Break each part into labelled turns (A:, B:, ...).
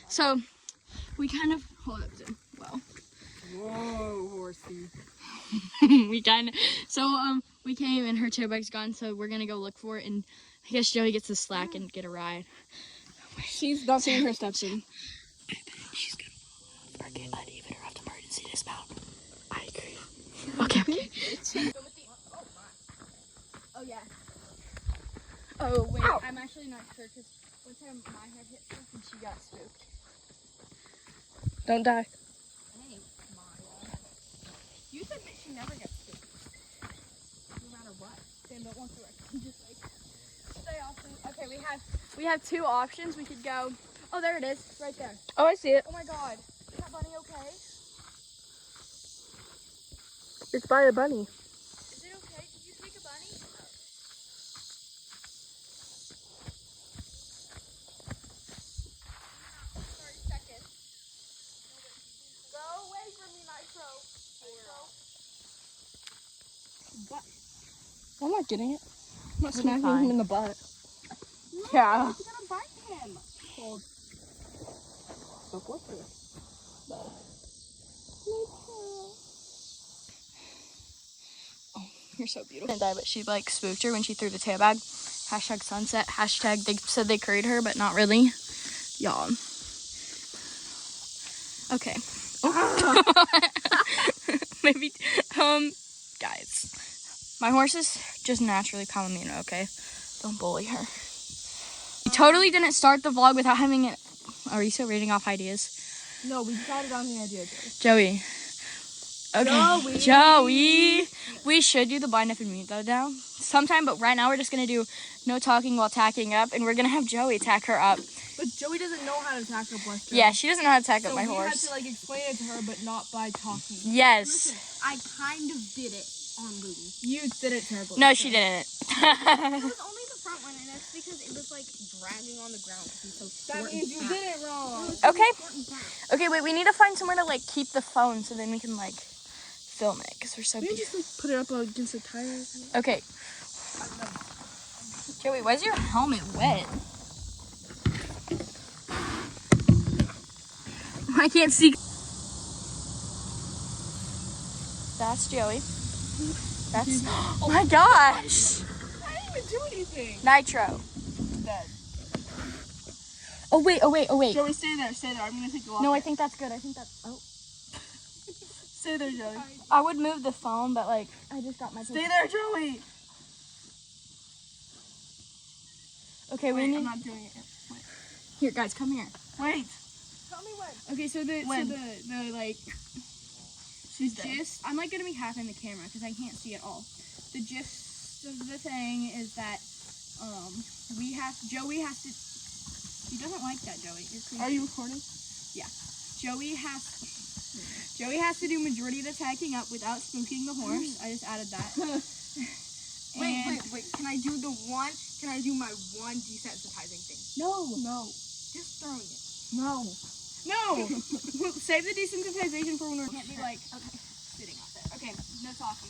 A: So we kind of hold up to well.
B: Whoa, horsey.
A: we came and her tow bag's gone, so we're gonna go look for it, and I guess Joey gets the slack and get a ride.
B: She's dumping her steps in.
A: I think she's gonna or get uneven or have to emergency dismount. I agree. Okay. Oh yeah. Oh wait, ow. I'm actually not sure because one time my head hit her and she got spooked.
B: Don't die.
A: Thanks, Maya. You said that she never gets spooked. No matter what. Sam, don't walk directly. Just like stay off. Okay, we have two options. We could go. Oh, there it is, right there.
B: Oh, I see it.
A: Oh my God, is that bunny okay?
B: It's by a bunny.
A: Is it okay? Did you take a bunny? Sorry, second. Go away from me, Nitro.
B: I'm not getting it. I'm not
A: It'll be
B: smacking
A: fine.
B: him in the butt.
A: No,
B: Yeah.
A: you gotta bite him.
B: Hold. So what's this?
A: You're so beautiful. Didn't die, but she like spooked her when she threw the tail bag. Hashtag sunset. Hashtag they said they curried her, but not really. Y'all. Okay. Oh. Maybe, guys. My horse is just naturally Palomino, okay? Don't bully her. We totally didn't start the vlog without having it. Are you still reading off ideas?
B: No, we decided on the idea,
A: Joey. Okay. Joey. We should do the blind if and mute though now sometime, but right now we're just gonna do no talking while tacking up, and we're gonna have Joey tack her up.
B: But Joey doesn't know how to tack up Western.
A: Yeah, she doesn't know how to tack up my
B: So we
A: horse.
B: had to like explain it to her, but not by talking.
A: Yes.
C: Listen, I kind of did it on Louie.
B: You did it terribly.
A: No, she didn't.
C: It was only the front one, and that's because it was like dragging on the ground because he's so short.
B: That means you did it wrong.
A: Okay. Okay, wait, we need to find somewhere to like keep the phone so then we can like film it because we're so
B: Maybe
A: beautiful.
B: just like put it up against the tires.
A: Okay. Joey, why is your helmet wet? I can't see. That's Joey. That's. Oh my gosh!
B: I didn't even do anything.
A: Nitro.
B: Dead.
A: Oh wait, oh wait, oh wait.
B: Joey, stay there, stay there. I'm gonna take you off.
A: No, I think that's good. I think that's. Oh.
B: Stay there, Joey.
A: I would move the phone, but like I just got my.
B: Stay there, Joey.
A: Okay,
B: Wait,
A: we need.
B: I'm not doing it. Wait.
A: Here, guys, come here.
B: Wait.
C: Tell me when.
A: Okay, so the like
B: She's dead.
A: gist. I'm like gonna be half in the camera because I can't see at all. The gist of the thing is that Joey has to. He doesn't like that, Joey. You're creepy.
B: Are you recording?
A: Yeah. Joey has to do majority of the tacking up without spooking the horse. I just added that.
C: Wait. Can I do my one desensitizing thing?
A: No.
C: Just throwing it.
A: No. Save the desensitization for when we can't be like sitting out there. Okay, no talking.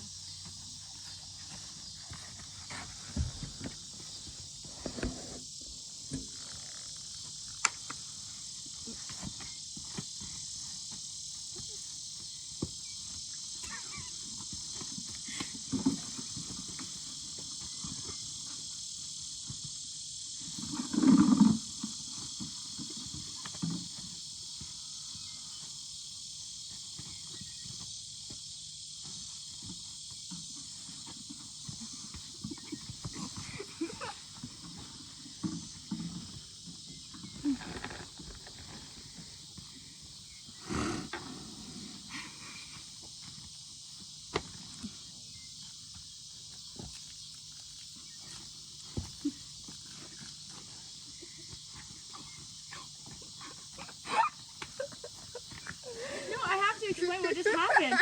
A: Explain what just happened.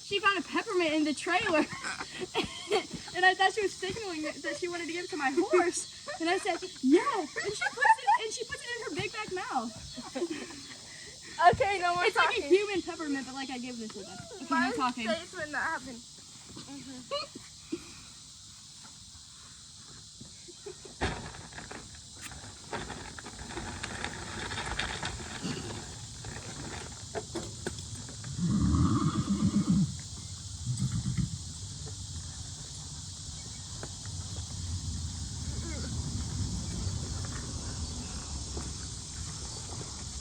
A: She found a peppermint in the trailer, and I thought she was signaling that she wanted to give it to my horse. And I said, yeah, and she puts it in her big back mouth.
B: Okay, no more
A: It's
B: talking.
A: like a human peppermint, but like I give this to them. Okay, no talking.
C: Face when that happened.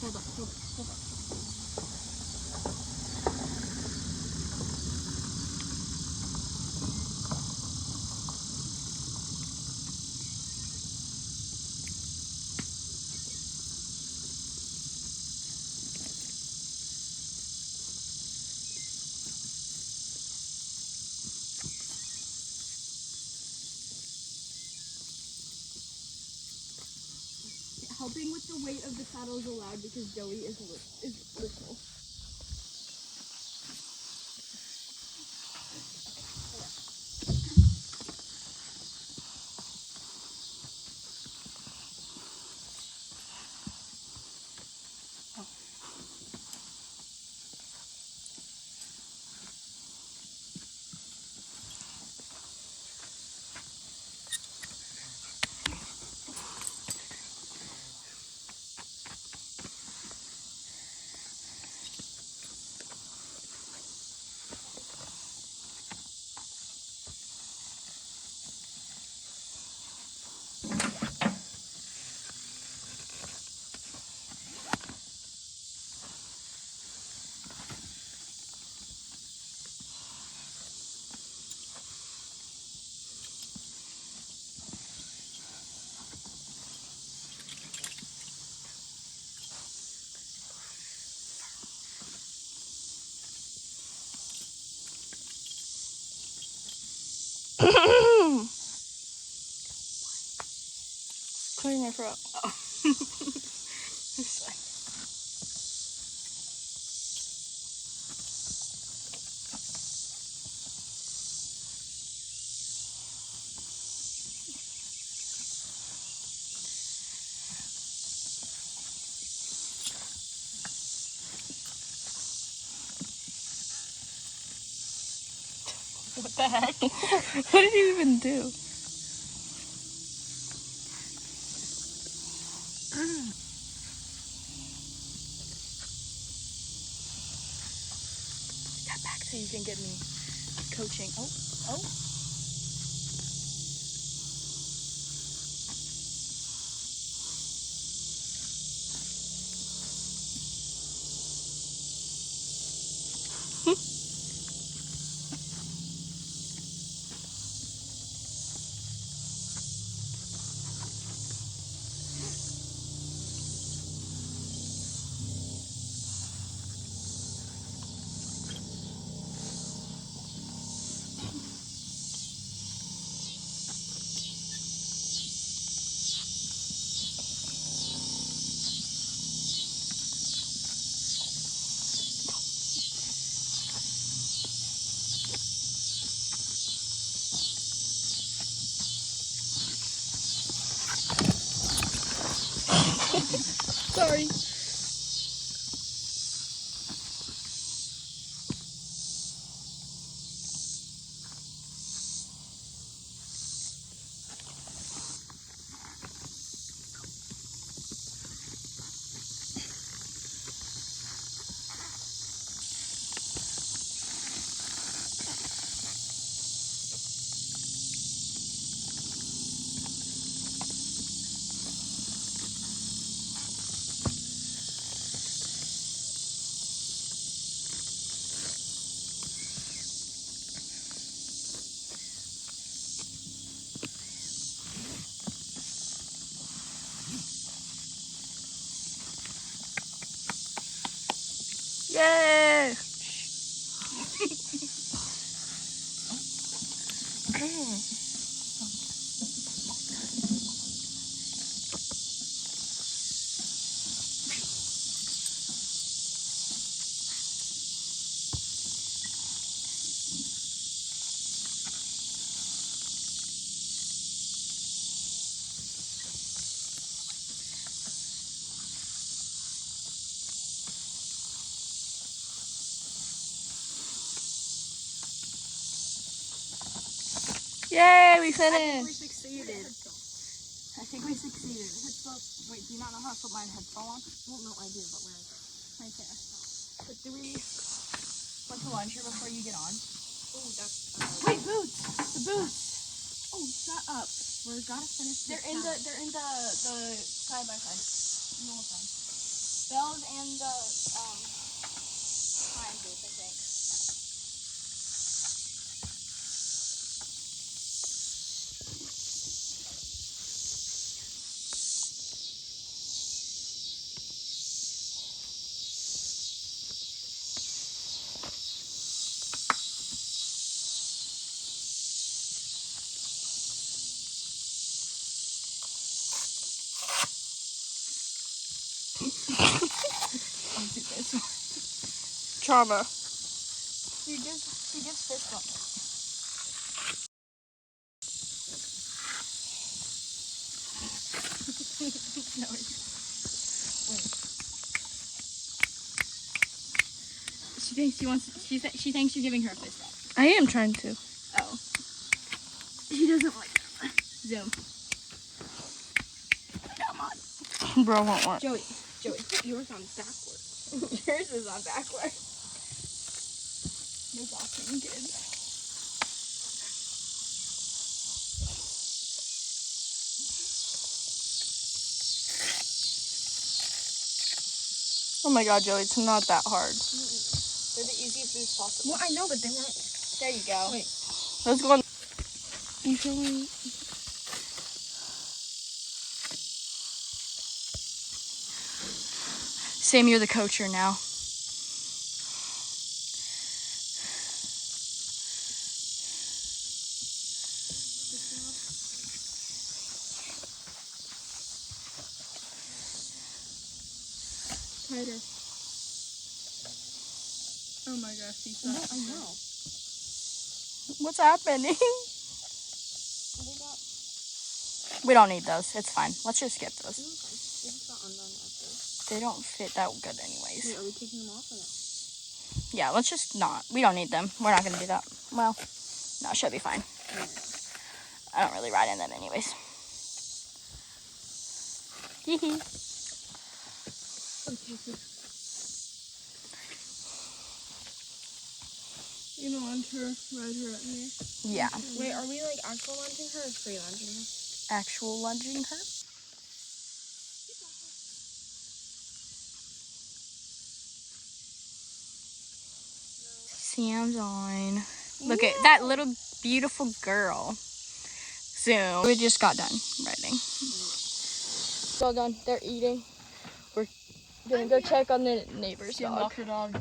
C: Hold up. Helping with the weight of the saddle is allowed because Joey is little.
A: Clearing my throat. Oh. It's fine. What the heck? What did you even do? Step back so you can get me coaching. Oh. Sorry. Yay! Yay, we
C: I think we
A: finished.
C: succeeded.
A: I think we succeeded. Wait, do you not know how to put my headphone on?
C: Well, no, I do, but where is it?
A: Right there. But do we want to lunch here before you get on?
C: Oh, that's.
A: Wait, boots! The boots!
C: Oh, shut up. We're gotta finish this.
A: They're in the side by side. No side. Bell those and the pine juice, I think. I'll do this one.
B: Trauma.
A: She gives fist bumps. No, she thinks you're giving her a fist bump.
B: I am trying to.
A: Oh. She doesn't like that. Zoom. Come on.
B: Bro won't work.
C: Joey, put yours on backwards.
A: Yours is on backwards. You're boxing kids.
B: Oh my god, Joey, it's not that hard.
A: They're the easiest foods possible.
C: Well, I know, but they weren't.
A: There you go.
C: Wait.
B: Let's go on. You feeling?
A: Sam, you're the coach here now.
B: Tighter. Oh my gosh, she's
C: No, I know.
B: What's happening?
A: We don't need those. It's fine. Let's just skip those.
C: They just got undone after.
A: They don't fit that good anyways.
C: Wait, are we taking them off or no?
A: Yeah, let's just not. We don't need them. We're not going to do that. Well, no, it should be fine. I don't really ride in them anyways. Hee.
B: You know, ride her at me.
A: Yeah.
C: Wait, are we like actual lunging her or free lunging her?
A: Actual lunging her. Sam's on. Look at that little beautiful girl. Zoom. We just got done riding. It's all done. They're eating. We're gonna go check on the neighbor's dog.
B: Walk her dog.